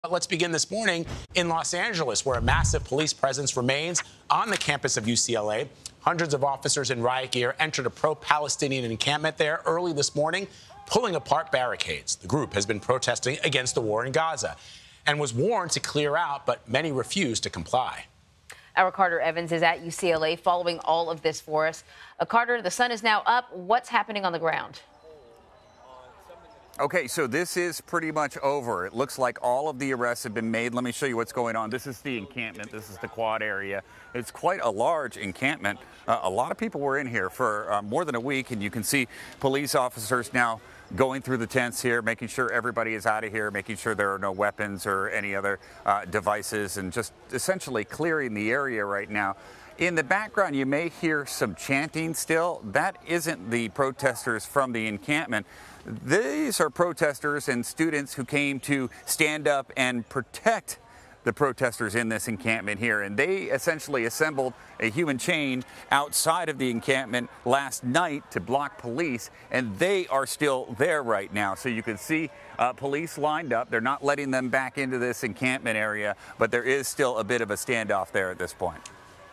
But let's begin this morning in Los Angeles, where a massive police presence remains on the campus of UCLA. Hundreds of officers in riot gear entered a pro-Palestinian encampment there early this morning, pulling apart barricades. The group has been protesting against the war in Gaza and was warned to clear out, but many refused to comply. Our Carter Evans is at UCLA following all of this for us. Carter, the sun is now up. What's happening on the ground? Okay, so this is pretty much over. It looks like all of the arrests have been made. Let me show you what's going on. This is the encampment. This is the quad area. It's quite a large encampment. A lot of people were in here for more than a week, and you can see police officers now going through the tents here, making sure everybody is out of here, making sure there are no weapons or any other devices, and just essentially clearing the area right now. In the background, you may hear some chanting still. That isn't the protesters from the encampment. These are protesters and students who came to stand up and protect the protesters in this encampment here. And they essentially assembled a human chain outside of the encampment last night to block police, and they are still there right now. So you can see police lined up. They're not letting them back into this encampment area, but there is still a bit of a standoff there at this point.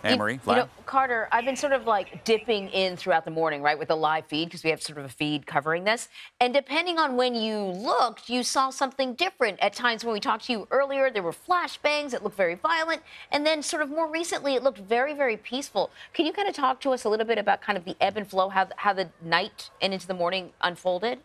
Anne-Marie, you know, Carter, I've been sort of like dipping in throughout the morning, right, with the live feed, because we have sort of a feed covering this. And depending on when you looked, you saw something different. At times when we talked to you earlier, there were flashbangs. It looked very violent. And then sort of more recently, it looked very, very peaceful. Can you kind of talk to us a little bit about kind of the ebb and flow, how the night and into the morning unfolded?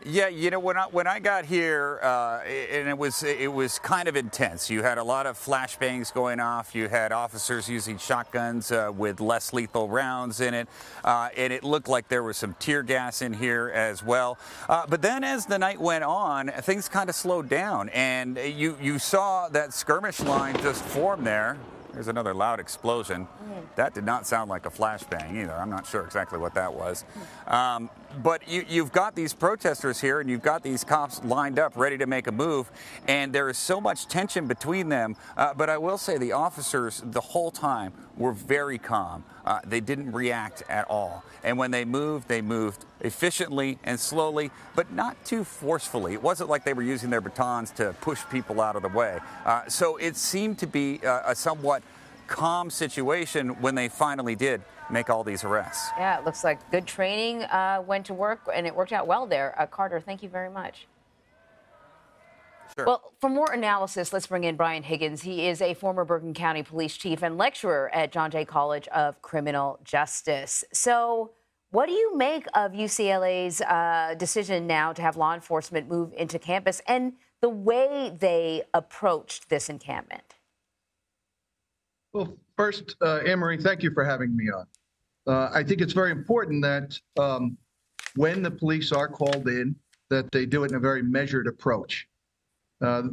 Yeah, you know, when I got here, and it was kind of intense. You had a lot of flashbangs going off. You had officers using shotguns with less lethal rounds in it, and it looked like there was some tear gas in here as well. But then, as the night went on, things kind of slowed down, and you saw that skirmish line just form there. There's another loud explosion. That did not sound like a flashbang either. I'm not sure exactly what that was. But you've got these protesters here, and you've got these cops lined up, ready to make a move, and there is so much tension between them. But I will say the officers the whole time were very calm. They didn't react at all. And when they moved efficiently and slowly, but not too forcefully. It wasn't like they were using their batons to push people out of the way. So it seemed to be a somewhat calm situation when they finally did make all these arrests. Yeah, it looks like good training went to work, and it worked out well there. Carter, thank you very much. Sure. Well, for more analysis, let's bring in Brian Higgins. He is a former Bergen County police chief and lecturer at John Jay College of Criminal Justice. So what do you make of UCLA's decision now to have law enforcement move into campus and the way they approached this encampment? Well, first, Anne-Marie, thank you for having me on. I think it's very important that when the police are called in, that they do it in a very measured approach.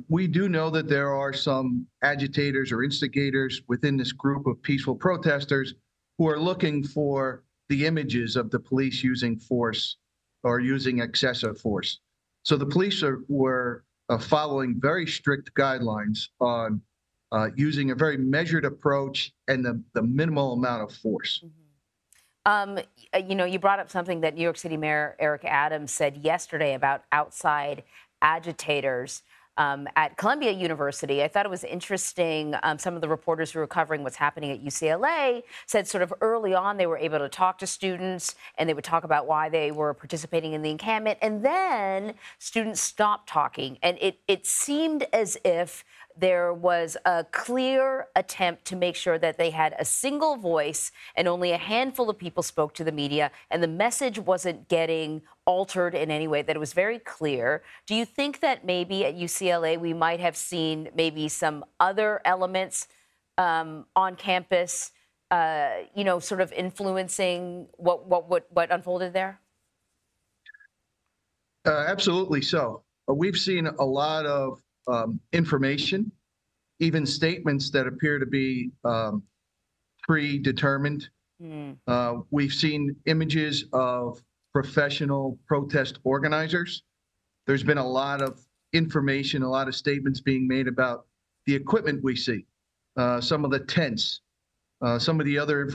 We do know that there are some agitators or instigators within this group of peaceful protesters who are looking for the images of the police using force or using excessive force. So the police were following very strict guidelines on using a very measured approach and the minimal amount of force. You know, you brought up something that New York City Mayor Eric Adams said yesterday about outside agitators at Columbia University. I thought it was interesting. Some of the reporters who were covering what's happening at UCLA said sort of early on they were able to talk to students and they would talk about why they were participating in the encampment. And then students stopped talking. And it seemed as if there was a clear attempt to make sure that they had a single voice and only a handful of people spoke to the media, and the message wasn't getting altered in any way, that it was very clear. Do you think that maybe at UCLA we might have seen maybe some other elements on campus, you know, sort of influencing what unfolded there? Absolutely so. We've seen a lot of information, even statements that appear to be predetermined. We've seen images of professional protest organizers. There's been a lot of information, a lot of statements being made about the equipment we see, some of the tents, some of the other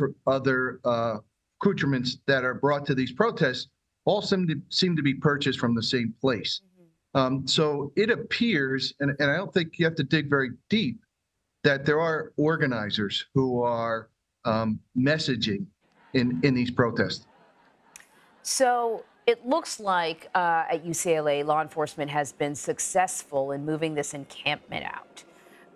accoutrements that are brought to these protests all seem to be purchased from the same place. So it appears, and I don't think you have to dig very deep, that there are organizers who are messaging in these protests. So it looks like at UCLA, law enforcement has been successful in moving this encampment out.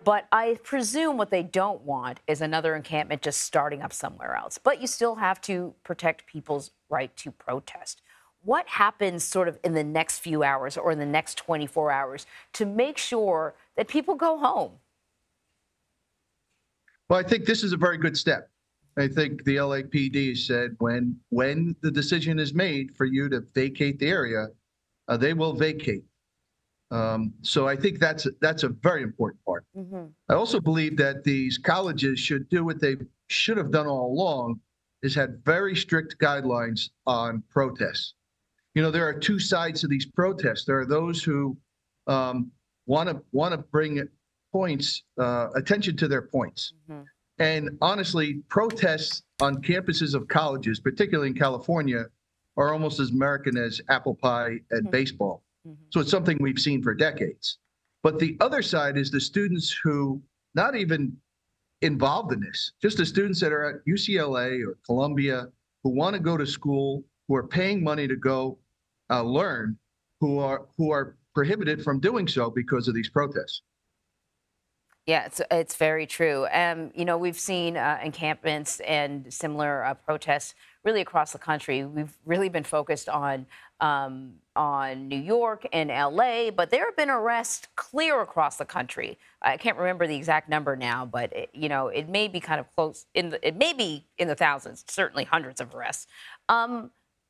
But I presume what they don't want is another encampment just starting up somewhere else. But you still have to protect people's right to protest. What happens sort of in the next few hours or in the next 24 hours to make sure that people go home? Well, I think this is a very good step. I think the LAPD said when the decision is made for you to vacate the area, they will vacate. So I think that's a very important part. Mm-hmm. I also believe that these colleges should do what they should have done all along, is had very strict guidelines on protests. You know, there are two sides to these protests. There are those who want to bring attention to their points. Mm-hmm. And honestly, protests on campuses of colleges, particularly in California, are almost as American as apple pie and baseball. Mm-hmm. So it's something we've seen for decades. But the other side is the students who not even involved in this, just the students that are at UCLA or Columbia who want to go to school, who are paying money to go learn, who are prohibited from doing so because of these protests. Yeah, it's very true. You know, we've seen encampments and similar protests really across the country. We've really been focused on New York and LA, but there have been arrests clear across the country. I can't remember the exact number now, but you know, it may be kind of close. It may be in the thousands, certainly hundreds of arrests.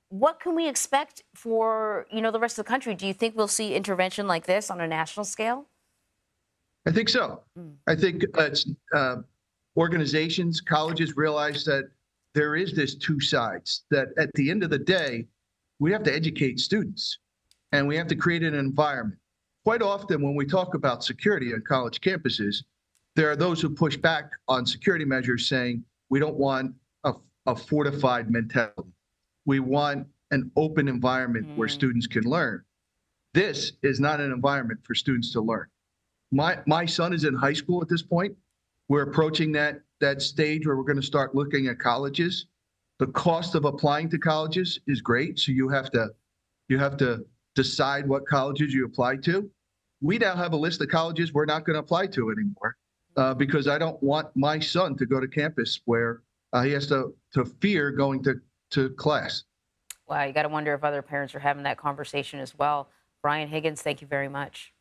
What can we expect for the rest of the country? Do you think we'll see intervention like this on a national scale? I think so. I think organizations, colleges realize that there is this two sides, that at the end of the day, we have to educate students and we have to create an environment. Quite often when we talk about security on college campuses, there are those who push back on security measures saying, we don't want a fortified mentality. We want an open environment where students can learn. This is not an environment for students to learn. My son is in high school at this point. We're approaching that stage where we're going to start looking at colleges. The cost of applying to colleges is great, so you have to decide what colleges you apply to. We now have a list of colleges we're not going to apply to anymore because I don't want my son to go to campus where he has to fear going to class. Wow, you got to wonder if other parents are having that conversation as well. Brian Higgins, thank you very much.